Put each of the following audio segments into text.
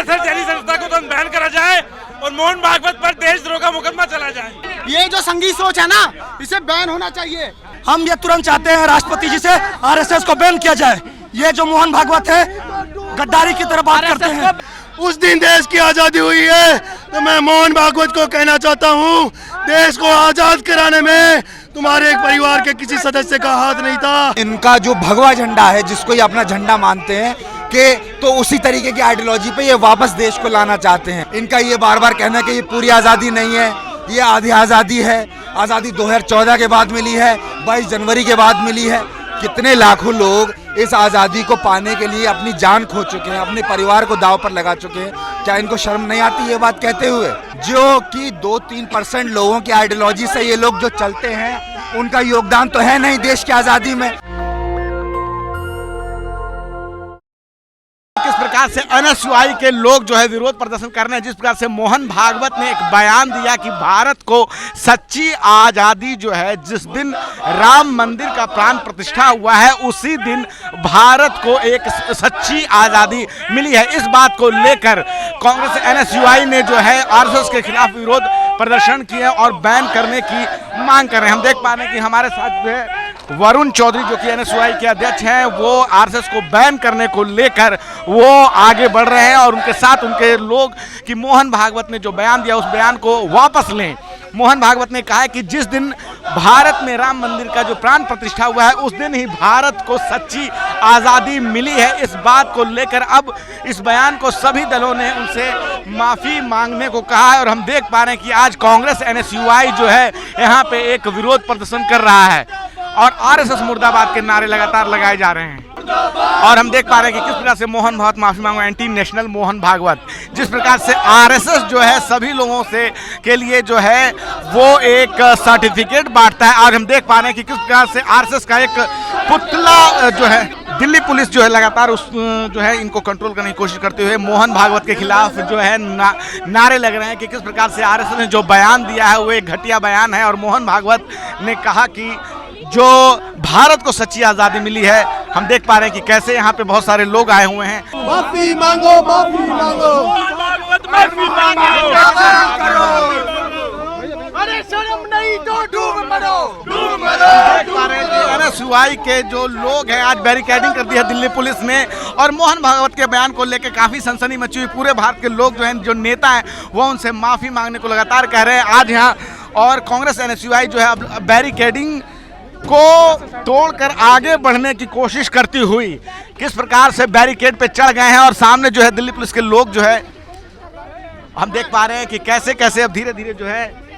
RSS जैसी संस्था को तुरंत बैन करा जाए और मोहन भागवत पर देशद्रोह का मुकदमा चला जाए। ये जो संघी सोच है ना, इसे बैन होना चाहिए। हम ये तुरंत चाहते हैं राष्ट्रपति जी से आरएसएस को बैन किया जाए। ये जो मोहन भागवत है गद्दारी की तरह बात करते हैं। उस दिन देश की आजादी हुई है तो मैं मोहन भागवत को कहना चाहता हूँ, देश को आजाद कराने में तुम्हारे एक परिवार के किसी सदस्य का हाथ नहीं था। इनका जो भगवा झंडा है जिसको ये अपना झंडा मानते हैं कि तो उसी तरीके की आइडियोलॉजी पे ये वापस देश को लाना चाहते हैं। इनका ये बार बार कहना है कि ये पूरी आज़ादी नहीं है, ये आधी आज़ादी है। आज़ादी 2014 के बाद मिली है, 22 जनवरी के बाद मिली है। कितने लाखों लोग इस आज़ादी को पाने के लिए अपनी जान खो चुके हैं, अपने परिवार को दांव पर लगा चुके हैं। क्या इनको शर्म नहीं आती ये बात कहते हुए? जो कि 2-3% लोगों की आइडियोलॉजी से ये लोग जो चलते हैं, उनका योगदान तो है नहीं देश की आज़ादी में। किस प्रकार से एनएसयूआई के लोग जो है विरोध प्रदर्शन कर रहे हैं, जिस प्रकार से मोहन भागवत ने एक बयान दिया कि भारत को सच्ची आज़ादी जो है, जिस दिन राम मंदिर का प्राण प्रतिष्ठा हुआ है उसी दिन भारत को एक सच्ची आज़ादी मिली है। इस बात को लेकर कांग्रेस एनएसयूआई ने जो है आरएसएस के खिलाफ विरोध प्रदर्शन किए और बैन करने की मांग कर रहे हैं। हम देख पा रहे हैं कि हमारे साथ जो है वरुण चौधरी जो कि एनएसयूआई के अध्यक्ष हैं, वो आरएसएस को बैन करने को लेकर वो आगे बढ़ रहे हैं और उनके साथ उनके लोग कि मोहन भागवत ने जो बयान दिया उस बयान को वापस लें। मोहन भागवत ने कहा है कि जिस दिन भारत में राम मंदिर का जो प्राण प्रतिष्ठा हुआ है उस दिन ही भारत को सच्ची आज़ादी मिली है। इस बात को लेकर अब इस बयान को सभी दलों ने उनसे माफ़ी मांगने को कहा है और हम देख पा रहे हैं कि आज कांग्रेस एनएसयूआई जो है यहाँ पे एक विरोध प्रदर्शन कर रहा है और आरएसएस मुर्दाबाद के नारे लगातार लगाए जा रहे हैं। और हम देख पा रहे हैं कि किस प्रकार से मोहन भागवत माफी मांगो, एंटी नेशनल मोहन भागवत, जिस प्रकार से आरएसएस जो है सभी लोगों से के लिए जो है वो एक सर्टिफिकेट बांटता है। और हम देख पा रहे हैं कि किस प्रकार से आरएसएस का एक पुतला जो है दिल्ली पुलिस जो है लगातार उस जो है इनको कंट्रोल करने की कोशिश करते हुए मोहन भागवत के खिलाफ जो है नारे लग रहे हैं कि किस प्रकार से आरएसएस ने जो बयान दिया है वो एक घटिया बयान है। और मोहन भागवत ने कहा कि जो भारत को सच्ची आज़ादी मिली है, हम देख पा रहे हैं कि कैसे यहाँ पे बहुत सारे लोग आए हुए हैं। माफी मांगो, माफी मांगो, माफी मांगो, अरे शर्म नहीं तो डूब मरो, डूब मरो। देख पा रहे हैं कि एनएसयूआई के जो लोग हैं आज बैरिकेडिंग कर दी है दिल्ली पुलिस ने और मोहन भागवत के बयान को लेकर काफ़ी सनसनी मची हुई। पूरे भारत के लोग जो हैं, जो नेता हैं, वो उनसे माफ़ी मांगने को लगातार कह रहे हैं आज यहाँ। और कांग्रेस एनएसयूआई जो है अब बैरिकेडिंग को तोड़कर आगे बढ़ने की कोशिश करती हुई किस प्रकार से बैरिकेड पे चढ़ गए हैं और सामने जो है दिल्ली पुलिस के लोग जो है हम देख पा रहे हैं कि कैसे कैसे अब धीरे धीरे जो है।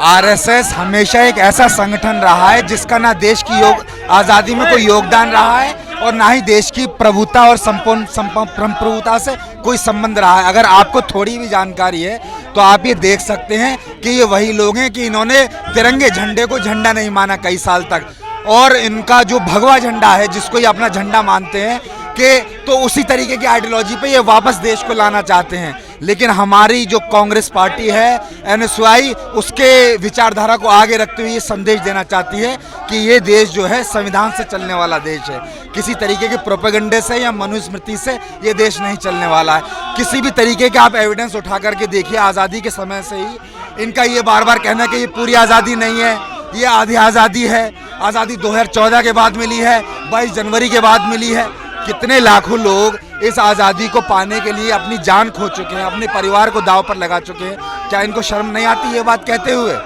आरएसएस हमेशा एक ऐसा संगठन रहा है जिसका ना देश की आज़ादी में कोई योगदान रहा है और ना ही देश की प्रभुता और संप्रभुता से कोई संबंध रहा है। अगर आपको थोड़ी भी जानकारी है तो आप ये देख सकते हैं कि ये वही लोग हैं कि इन्होंने तिरंगे झंडे को झंडा नहीं माना कई साल तक, और इनका जो भगवा झंडा है जिसको ये अपना झंडा मानते हैं कि तो उसी तरीके की आइडियोलॉजी पे ये वापस देश को लाना चाहते हैं। लेकिन हमारी जो कांग्रेस पार्टी है एनएसयूआई, उसके विचारधारा को आगे रखते हुए ये संदेश देना चाहती है कि ये देश जो है संविधान से चलने वाला देश है। किसी तरीके के प्रोपेगेंडे से या मनुस्मृति से ये देश नहीं चलने वाला है। किसी भी तरीके के आप एविडेंस उठा करके देखिए, आज़ादी के समय से ही इनका ये बार बार कहना है कि ये पूरी आज़ादी नहीं है, ये आधी आज़ादी है। आज़ादी 2014 के बाद मिली है, 22 जनवरी के बाद मिली है। कितने लाखों लोग इस आज़ादी को पाने के लिए अपनी जान खो चुके हैं, अपने परिवार को दांव पर लगा चुके हैं। क्या इनको शर्म नहीं आती ये बात कहते हुए?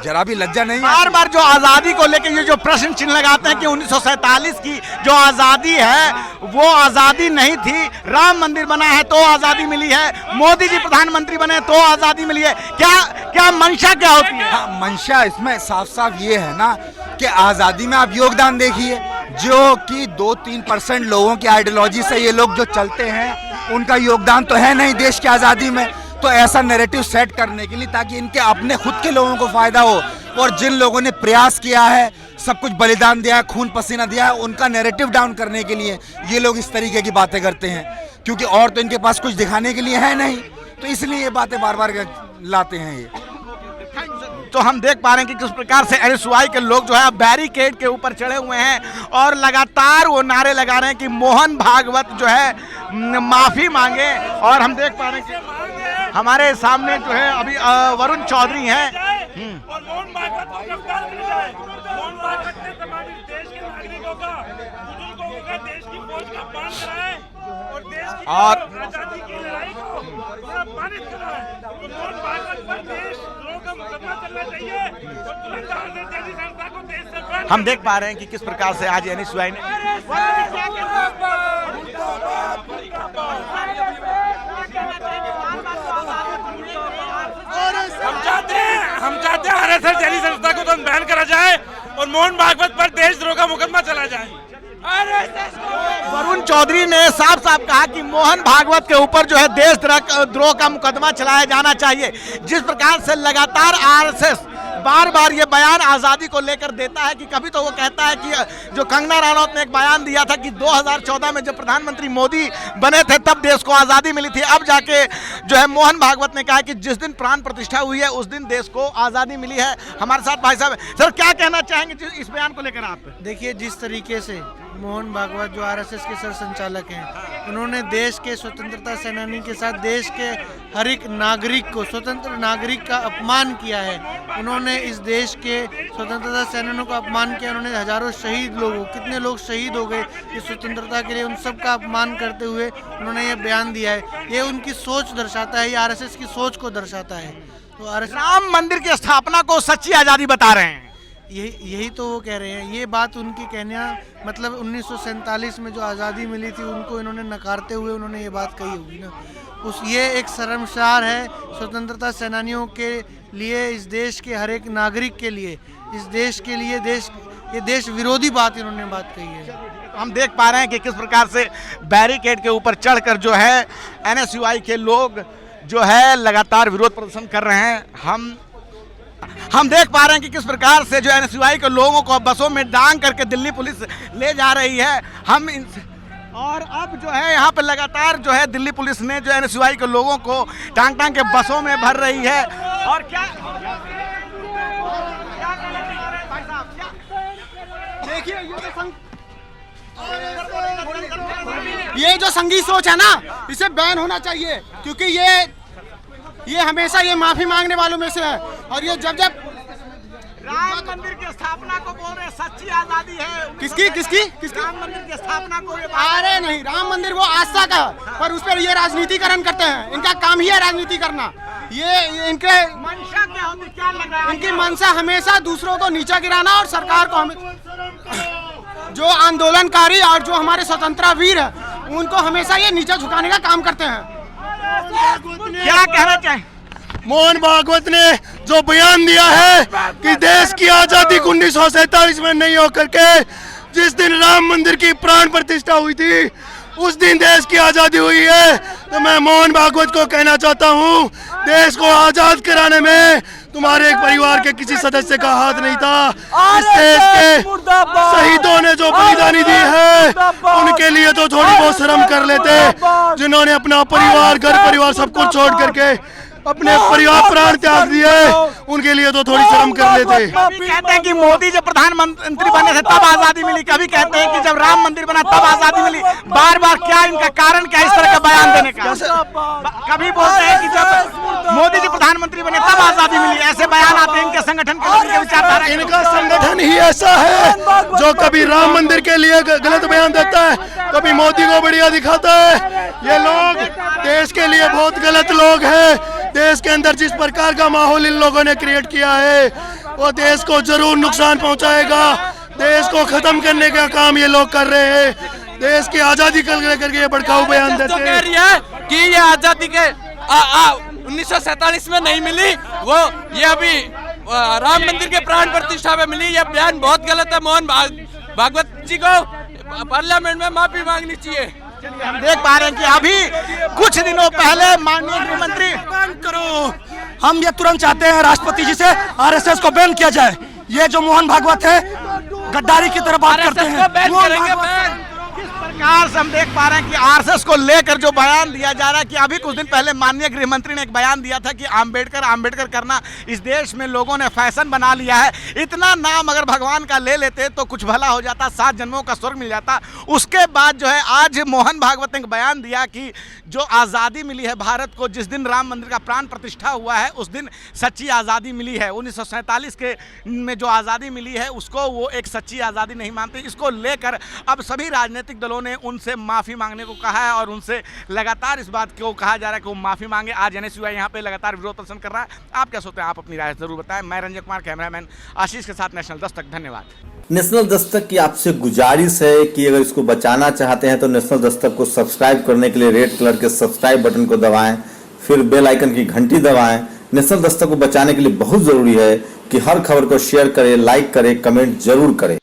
जरा भी लज्जा नहीं? बार बार जो आज़ादी को लेकर ये जो प्रश्न चिन्ह लगाते हैं कि 1947 की जो आज़ादी है वो आज़ादी नहीं थी, राम मंदिर बना है तो आज़ादी मिली है, मोदी जी प्रधानमंत्री बने तो आज़ादी मिली है। क्या मंशा क्या होती है? हाँ, मंशा इसमें साफ साफ ये है ना कि आज़ादी में आप योगदान देखिए, जो कि 2-3% लोगों की आइडियोलॉजी से ये लोग जो चलते हैं, उनका योगदान तो है नहीं देश की आज़ादी में। तो ऐसा नैरेटिव सेट करने के लिए ताकि इनके अपने खुद के लोगों को फायदा हो, और जिन लोगों ने प्रयास किया है, सब कुछ बलिदान दिया है, खून पसीना दिया है, उनका नैरेटिव डाउन करने के लिए ये लोग इस तरीके की बातें करते हैं। क्योंकि और तो इनके पास कुछ दिखाने के लिए है नहीं, तो इसलिए ये बातें बार बार लाते हैं ये। तो हम देख पा रहे हैं कि किस प्रकार से एनएसयूआई के लोग जो है बैरिकेड के ऊपर चढ़े हुए हैं और लगातार वो नारे लगा रहे हैं कि मोहन भागवत जो है माफी मांगे। और हम देख पा रहे हैं कि हमारे सामने जो है अभी वरुण चौधरी हैं। और मोहन भागवत को गिरफ्तार किया जाए। मोहन भागवत ने तमाम देश के नागरिकों का, बुजुर्गों का, देश की फौज का अपमान करा है और देश की आजादी की लड़ाई को पूरा अपमानित करा है। तो मोहन भागवत पर देशद्रोह का मुकदमा चलना चाहिए और तुरंत आरएसएस जैसी संस्था को देश से बैन। हम देख पा रहे हैं कि किस प्रकार से आज एनएसयूआई ने हम चाहते हैं आरएसएस जैसी संस्था को तुरंत बैन करा जाए और मोहन भागवत पर देशद्रोह का मुकदमा चला जाए। वरुण चौधरी ने साफ साफ कहा कि मोहन भागवत के ऊपर जो है देशद्रोह का मुकदमा चलाया जाना चाहिए। जिस प्रकार से लगातार आरएसएस बार बार ये बयान आज़ादी को लेकर देता है कि कभी तो वो कहता है कि जो कंगना रनौत ने एक बयान दिया था कि 2014 में जब प्रधानमंत्री मोदी बने थे तब देश को आज़ादी मिली थी। अब जाके जो है मोहन भागवत ने कहा कि जिस दिन प्राण प्रतिष्ठा हुई है उस दिन देश को आज़ादी मिली है। हमारे साथ भाई साहब, सर क्या कहना चाहेंगे इस बयान को लेकर आप? देखिए, जिस तरीके से मोहन भागवत जो आरएसएस के सर संचालक हैं, उन्होंने देश के स्वतंत्रता सेनानी के साथ देश के हर एक नागरिक को, स्वतंत्र नागरिक का अपमान किया है। उन्होंने इस देश के स्वतंत्रता सेनानियों का अपमान किया। उन्होंने हजारों शहीद लोगों, कितने लोग शहीद हो गए इस स्वतंत्रता के लिए, उन सब का अपमान करते हुए उन्होंने ये बयान दिया है। ये उनकी सोच दर्शाता है, ये आरएसएस की सोच को दर्शाता है। तो आरएसएस राम मंदिर की स्थापना को सच्ची आज़ादी बता रहे हैं। यही तो वो कह रहे हैं। ये बात उनकी कहना मतलब 1947 में जो आज़ादी मिली थी उनको इन्होंने नकारते हुए उन्होंने ये बात कही होगी ना। ये एक शर्मसार है स्वतंत्रता सेनानियों के लिए, इस देश के हर एक नागरिक के लिए, इस देश के लिए ये देश विरोधी बात इन्होंने बात कही है। हम देख पा रहे हैं कि किस प्रकार से बैरिकेड के ऊपर चढ़कर जो है एनएसयूआई के लोग जो है लगातार विरोध प्रदर्शन कर रहे हैं। हम देख पा रहे हैं कि किस प्रकार से जो एनएसयूआई के लोगों को बसों में डांग करके दिल्ली पुलिस ले जा रही है। और अब जो है यहाँ पे लगातार जो है दिल्ली पुलिस ने जो एनएसयूआई के लोगों को टांग टांग के बसों में भर रही है। और क्या देखिए, ये जो संघी सोच है ना, इसे बैन होना चाहिए, क्योंकि ये हमेशा ये माफी मांगने वालों में से है। और ये जब राम मंदिर की स्थापना को बोल रहे हैं सच्ची आजादी है। किसकी राम मंदिर की स्थापना को अरे नहीं, राम मंदिर वो आस्था का, पर उस पर ये राजनीतिकरण करते हैं। इनका काम ही है राजनीति करना। ये इनके मंशा क्या होती, क्या लग रहा है? इनकी मंशा हमेशा दूसरों को नीचा गिराना और सरकार को जो आंदोलनकारी और जो हमारे स्वतंत्रता वीर है उनको हमेशा ये नीचा झुकाने का काम करते हैं। क्या कहना चाहें? मोहन भागवत ने जो बयान दिया है कि देश की आजादी 1947 में नहीं होकर के जिस दिन राम मंदिर की प्राण प्रतिष्ठा हुई थी उस दिन देश की आजादी हुई है, तो मैं मोहन भागवत को कहना चाहता हूं, देश को आजाद कराने में तुम्हारे एक परिवार के किसी सदस्य का हाथ नहीं था। इस देश के शहीदों ने जो बलिदानी दी है उनके लिए तो थोड़ी बहुत शर्म कर लेते, जिन्होंने अपना परिवार, घर परिवार सब कुछ छोड़ करके अपने परिवार प्राण त्याग दिए, उनके लिए तो थोड़ी शर्म कर लेते। कभी कहते हैं कि मोदी जब प्रधानमंत्री बने थे तब आजादी मिली, कभी कहते हैं कि जब राम मंदिर बना तब आजादी मिली। बार बार क्या इनका कारण क्या इस तरह का बयान देने का? कभी बोलते हैं कि जब मोदी जी प्रधानमंत्री बने तब आजादी मिली, ऐसे बयान आते हैं इनके संगठन के विचारधारा। इनका संगठन ही ऐसा है जो कभी राम मंदिर के लिए गलत बयान देता है, कभी मोदी को बढ़िया दिखाता है। ये लोग देश के लिए बहुत गलत लोग हैं। देश के अंदर जिस प्रकार का माहौल इन लोगों ने क्रिएट किया है वो देश को जरूर नुकसान पहुंचाएगा। देश को खत्म करने का काम ये लोग कर रहे हैं। देश की आजादी को लेकर ये भड़काऊ बयान देते हैं। कह रही है कि ये आजादी के 1947 में नहीं मिली, वो ये अभी राम मंदिर के प्राण प्रतिष्ठा में मिली। ये बयान बहुत गलत है। मोहन भागवत जी को पार्लियामेंट में माफी मांगनी चाहिए। हम देख पा रहे हैं कि अभी कुछ दिनों पहले माननीय गृहमंत्री करो, हम ये तुरंत चाहते हैं राष्ट्रपति जी से आरएसएस को बैन किया जाए। ये जो मोहन भागवत है गद्दारी की तरह बात करते हैं। बैन करेंगे, बैन। प्रकार से हम देख पा रहे हैं कि आरएसएस को लेकर जो बयान दिया जा रहा है कि अभी कुछ दिन पहले माननीय गृह मंत्री ने एक बयान दिया था कि आम्बेडकर करना इस देश में लोगों ने फैशन बना लिया है। इतना नाम अगर भगवान का ले लेते तो कुछ भला हो जाता, 7 जन्मों का स्वर्ग मिल जाता। उसके बाद जो है आज मोहन भागवत ने एक बयान दिया कि जो आज़ादी मिली है भारत को, जिस दिन राम मंदिर का प्राण प्रतिष्ठा हुआ है उस दिन सच्ची आज़ादी मिली है। 1947 के में जो आज़ादी मिली है उसको वो एक सच्ची आज़ादी नहीं मानते। इसको लेकर अब सभी राजनीतिक दलों ने उनसे माफ़ी मांगने को कहा है और उनसे लगातार इस बात को कहा जा रहा है कि वो माफ़ी मांगे। आज NSUI यहाँ पे लगातार विरोध प्रदर्शन कर रहा है। आप क्या सोचते हैं? आप अपनी राय जरूर बताएं। मैं रंजन कुमार, कैमरामैन आशीष के साथ नेशनल दस्तक। धन्यवाद। नेशनल दस्तक की आपसे गुजारिश है कि अगर इसको बचाना चाहते हैं तो नेशनल दस्तक को सब्सक्राइब करने के लिए रेड कलर के सब्सक्राइब बटन को दबाएं, फिर बेल आइकन की घंटी दबाएं। नेशनल दस्तक को बचाने के लिए बहुत जरूरी है कि हर खबर को शेयर करें, लाइक करें, कमेंट जरूर करें।